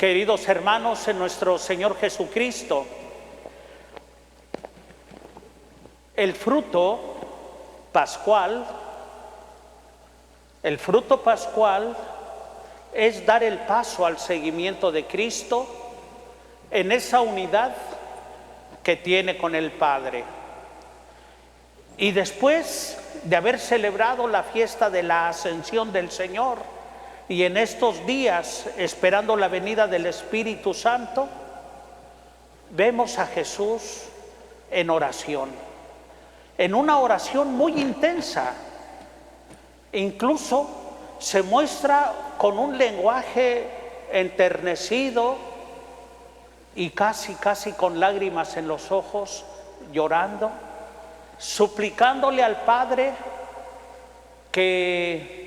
Queridos hermanos en nuestro Señor Jesucristo, el fruto pascual es dar el paso al seguimiento de Cristo en esa unidad que tiene con el Padre. Y después de haber celebrado la fiesta de la Ascensión del Señor, y en estos días esperando la venida del Espíritu Santo, vemos a Jesús en oración, en una oración muy intensa. Incluso se muestra con un lenguaje enternecido y casi con lágrimas en los ojos, llorando, suplicándole al Padre que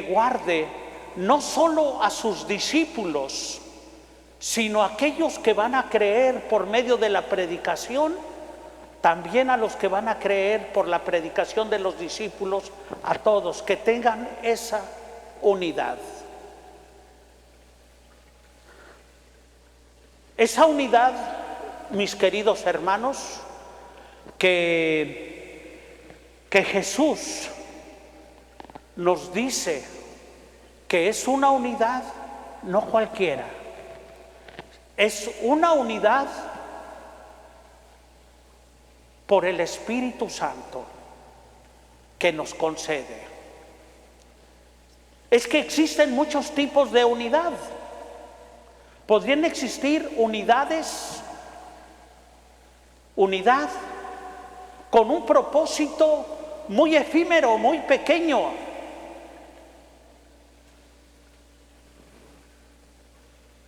guarde no solo a sus discípulos, sino a aquellos que van a creer por medio de la predicación, también a los que van a creer por la predicación de los discípulos, a todos, que tengan esa unidad. Esa unidad, mis queridos hermanos, que Jesús nos dice que es una unidad no cualquiera, es una unidad por el Espíritu Santo que nos concede. Es que existen muchos tipos de unidad. Podrían existir unidad con un propósito muy efímero, muy pequeño.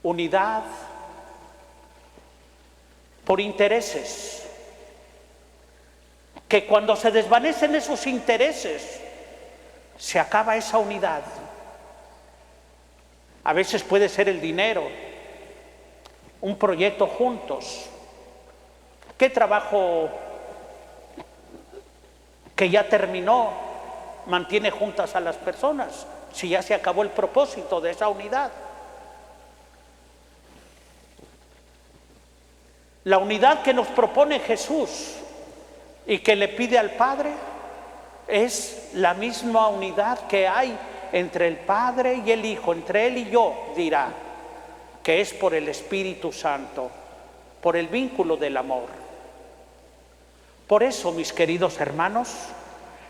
Unidad por intereses, que cuando se desvanecen esos intereses, se acaba esa unidad. A veces puede ser el dinero, un proyecto juntos. ¿Qué trabajo que ya terminó mantiene juntas a las personas si ya se acabó el propósito de esa unidad? La unidad que nos propone Jesús y que le pide al Padre es la misma unidad que hay entre el Padre y el Hijo, entre Él y yo, dirá, que es por el Espíritu Santo, por el vínculo del amor. Por eso, mis queridos hermanos,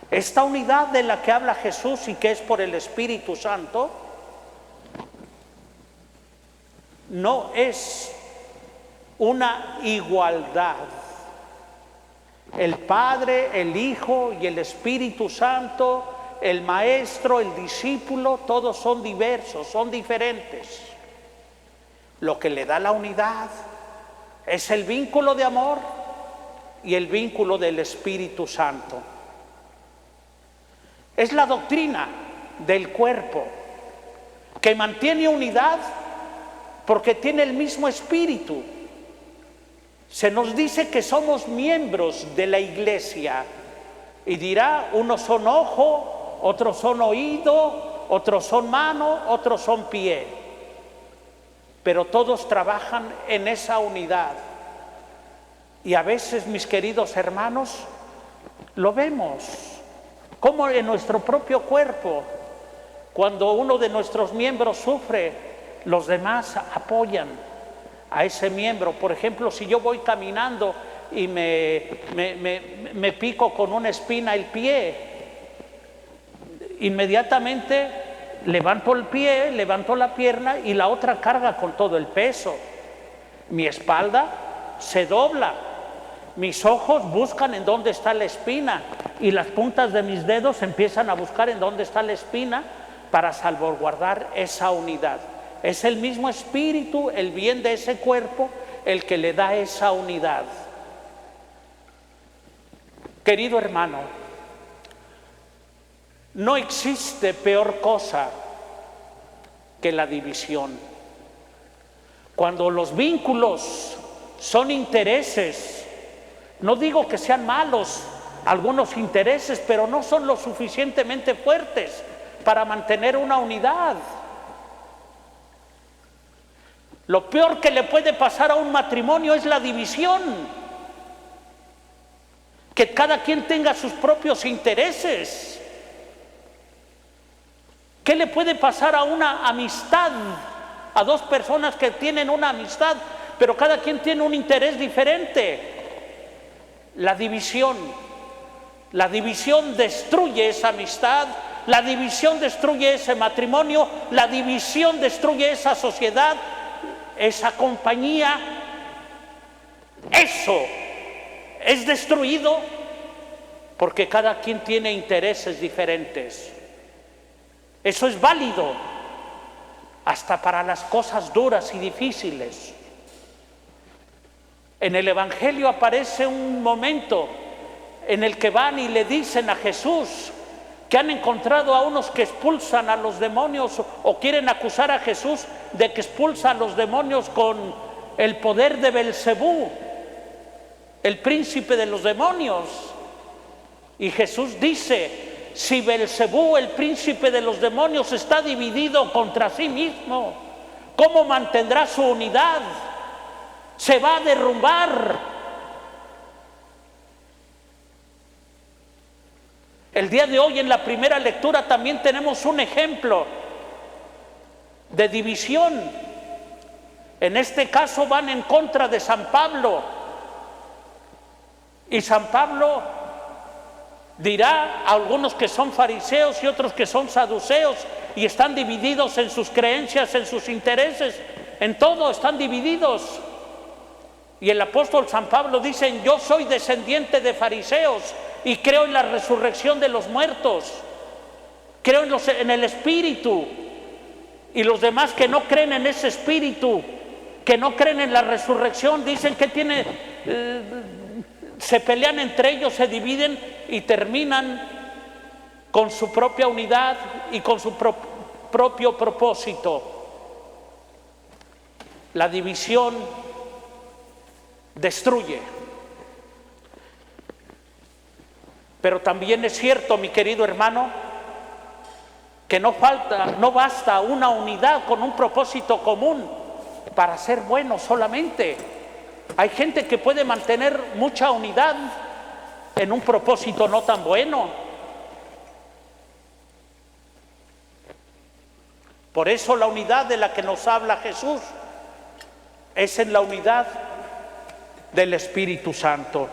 esta unidad de la que habla Jesús y que es por el Espíritu Santo, no es una igualdad. El Padre, el Hijo y el Espíritu Santo, el Maestro, el discípulo, todos son diversos, son diferentes. Lo que le da la unidad es el vínculo de amor y el vínculo del Espíritu Santo. Es la doctrina del cuerpo que mantiene unidad porque tiene el mismo espíritu. Se nos dice que somos miembros de la iglesia y dirá, unos son ojo, otros son oído, otros son mano, otros son pie. Pero todos trabajan en esa unidad. Y a veces, mis queridos hermanos, lo vemos, como en nuestro propio cuerpo, cuando uno de nuestros miembros sufre, los demás apoyan a ese miembro. Por ejemplo, si yo voy caminando y me pico con una espina el pie, inmediatamente levanto el pie, levanto la pierna y la otra carga con todo el peso. Mi espalda se dobla, mis ojos buscan en dónde está la espina y las puntas de mis dedos empiezan a buscar en dónde está la espina para salvaguardar esa unidad. Es el mismo espíritu, el bien de ese cuerpo, el que le da esa unidad. Querido hermano, no existe peor cosa que la división. Cuando los vínculos son intereses, no digo que sean malos algunos intereses, pero no son lo suficientemente fuertes para mantener una unidad. Lo peor que le puede pasar a un matrimonio es la división. Que cada quien tenga sus propios intereses. ¿Qué le puede pasar a una amistad? A dos personas que tienen una amistad, pero cada quien tiene un interés diferente. La división. La división destruye esa amistad, la división destruye ese matrimonio, la división destruye esa sociedad, esa compañía. Eso es destruido porque cada quien tiene intereses diferentes. Eso es válido hasta para las cosas duras y difíciles. En el Evangelio aparece un momento en el que van y le dicen a Jesús que han encontrado a unos que expulsan a los demonios, o quieren acusar a Jesús de que expulsa a los demonios con el poder de Belcebú, el príncipe de los demonios. Y Jesús dice: si Belcebú, el príncipe de los demonios, está dividido contra sí mismo, ¿cómo mantendrá su unidad? Se va a derrumbar. El día de hoy en la primera lectura también tenemos un ejemplo de división. En este caso van en contra de San Pablo. Y San Pablo dirá a algunos que son fariseos y otros que son saduceos, y están divididos en sus creencias, en sus intereses, en todo están divididos. Y el apóstol San Pablo dice: yo soy descendiente de fariseos y creo en la resurrección de los muertos, creo en el Espíritu. Y los demás que no creen en ese Espíritu, que no creen en la resurrección, dicen que se pelean entre ellos, se dividen y terminan con su propia unidad y con su propio propósito. La división destruye. Pero también es cierto, mi querido hermano, que no basta una unidad con un propósito común para ser bueno solamente. Hay gente que puede mantener mucha unidad en un propósito no tan bueno. Por eso la unidad de la que nos habla Jesús es en la unidad del Espíritu Santo,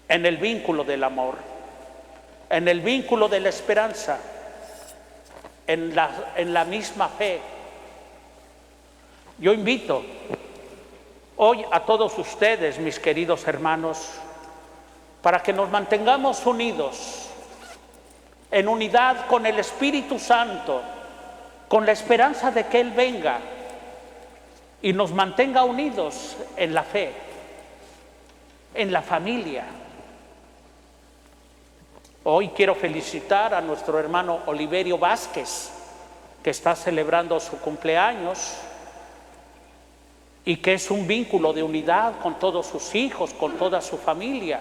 en el vínculo del amor, en el vínculo de la esperanza, en la misma fe. Yo invito hoy a todos ustedes, mis queridos hermanos, para que nos mantengamos unidos, en unidad con el Espíritu Santo, con la esperanza de que Él venga y nos mantenga unidos en la fe, en la familia. Hoy quiero felicitar a nuestro hermano Oliverio Vázquez, que está celebrando su cumpleaños y que es un vínculo de unidad con todos sus hijos, con toda su familia.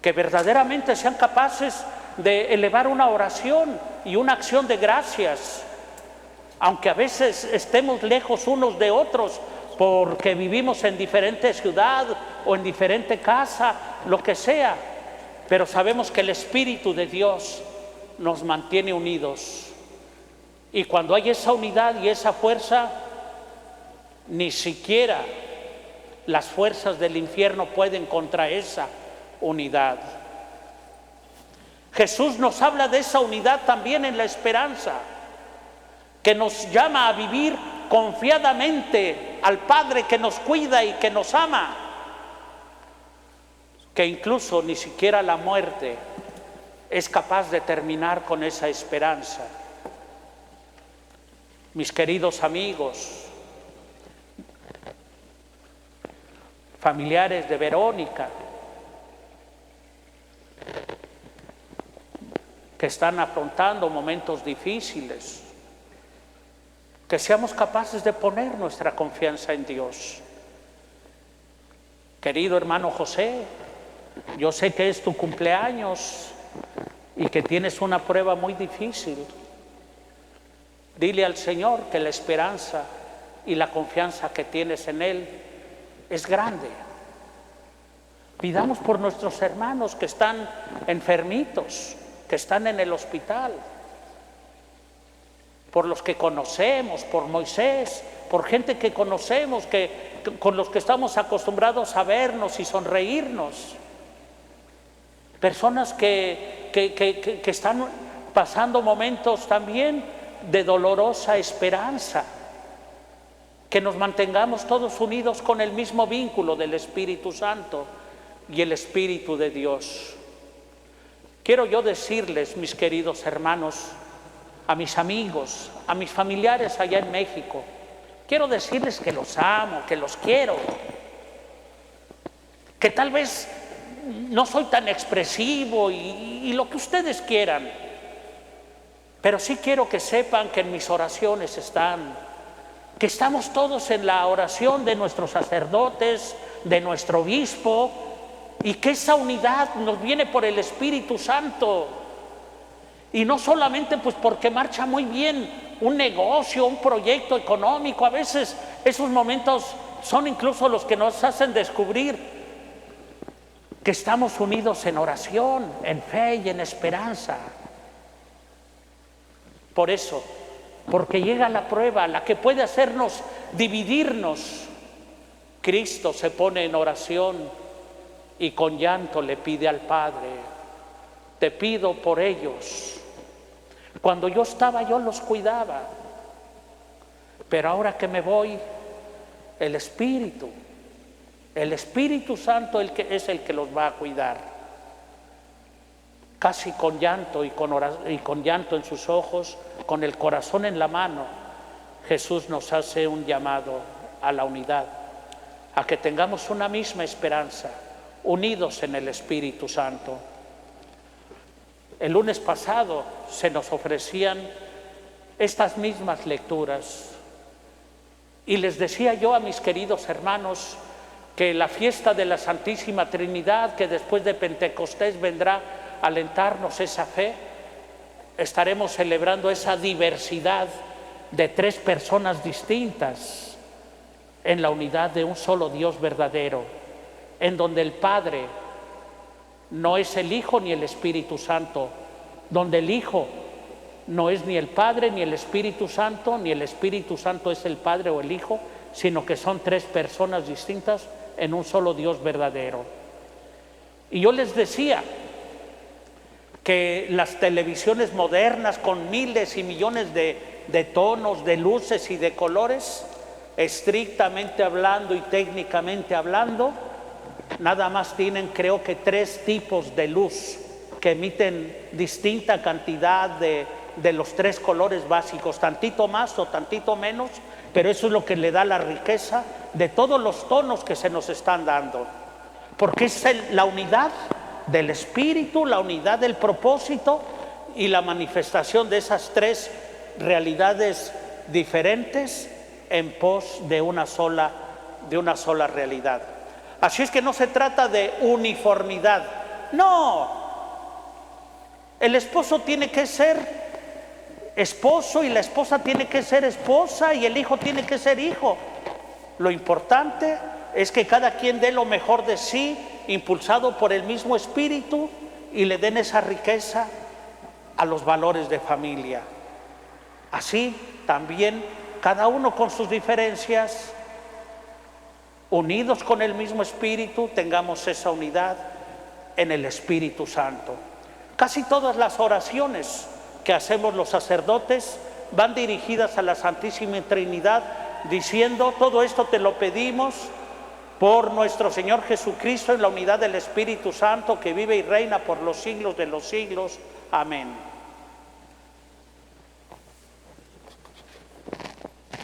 Que verdaderamente sean capaces de elevar una oración y una acción de gracias, aunque a veces estemos lejos unos de otros porque vivimos en diferente ciudad o en diferente casa, lo que sea, pero sabemos que el Espíritu de Dios nos mantiene unidos. Y cuando hay esa unidad y esa fuerza, ni siquiera las fuerzas del infierno pueden contra esa unidad. Jesús nos habla de esa unidad también en la esperanza, que nos llama a vivir confiadamente al Padre que nos cuida y que nos ama, que incluso ni siquiera la muerte es capaz de terminar con esa esperanza. Mis queridos amigos, familiares de Verónica, que están afrontando momentos difíciles, que seamos capaces de poner nuestra confianza en Dios. Querido hermano José, yo sé que es tu cumpleaños y que tienes una prueba muy difícil. Dile al Señor que la esperanza y la confianza que tienes en Él es grande. Pidamos por nuestros hermanos que están enfermitos, que están en el hospital, por los que conocemos, por Moisés, por gente que conocemos, con los que estamos acostumbrados a vernos y sonreírnos. Personas que están pasando momentos también de dolorosa esperanza. Que nos mantengamos todos unidos con el mismo vínculo del Espíritu Santo y el Espíritu de Dios. Quiero yo decirles, mis queridos hermanos, a mis amigos, a mis familiares allá en México, quiero decirles que los amo, que los quiero, que tal vez no soy tan expresivo y lo que ustedes quieran, pero sí quiero que sepan que en mis oraciones están, que estamos todos en la oración de nuestros sacerdotes, de nuestro obispo, y que esa unidad nos viene por el Espíritu Santo. Y no solamente pues porque marcha muy bien un negocio, un proyecto económico. A veces esos momentos son incluso los que nos hacen descubrir que estamos unidos en oración, en fe y en esperanza. Por eso, porque llega la prueba, la que puede hacernos dividirnos, Cristo se pone en oración y con llanto le pide al Padre: te pido por ellos. Cuando yo estaba, yo los cuidaba, pero ahora que me voy, el Espíritu Santo es el que los va a cuidar. Casi con llanto y con llanto en sus ojos, con el corazón en la mano, Jesús nos hace un llamado a la unidad, a que tengamos una misma esperanza, unidos en el Espíritu Santo. El lunes pasado se nos ofrecían estas mismas lecturas y les decía yo a mis queridos hermanos que la fiesta de la Santísima Trinidad, que después de Pentecostés vendrá a alentarnos esa fe, estaremos celebrando esa diversidad de tres personas distintas en la unidad de un solo Dios verdadero, en donde el Padre no es el Hijo ni el Espíritu Santo, donde el Hijo no es ni el Padre ni el Espíritu Santo, ni el Espíritu Santo es el Padre o el Hijo, sino que son tres personas distintas en un solo Dios verdadero. Y yo les decía que las televisiones modernas con miles y millones de tonos, de luces y de colores, estrictamente hablando y técnicamente hablando, nada más tienen, creo que, 3 tipos de luz que emiten distinta cantidad de los 3 colores básicos, tantito más o tantito menos, pero eso es lo que le da la riqueza de todos los tonos que se nos están dando, porque es la unidad del Espíritu, la unidad del propósito y la manifestación de esas 3 realidades diferentes en pos de una sola realidad. Así es que no se trata de uniformidad, no. El esposo tiene que ser esposo y la esposa tiene que ser esposa y el hijo tiene que ser hijo. Lo importante es que cada quien dé lo mejor de sí, impulsado por el mismo Espíritu, y le den esa riqueza a los valores de familia. Así también cada uno con sus diferencias, unidos con el mismo Espíritu, tengamos esa unidad en el Espíritu Santo. Casi todas las oraciones que hacemos los sacerdotes van dirigidas a la Santísima Trinidad, diciendo: todo esto te lo pedimos por nuestro Señor Jesucristo, en la unidad del Espíritu Santo, que vive y reina por los siglos de los siglos. Amén.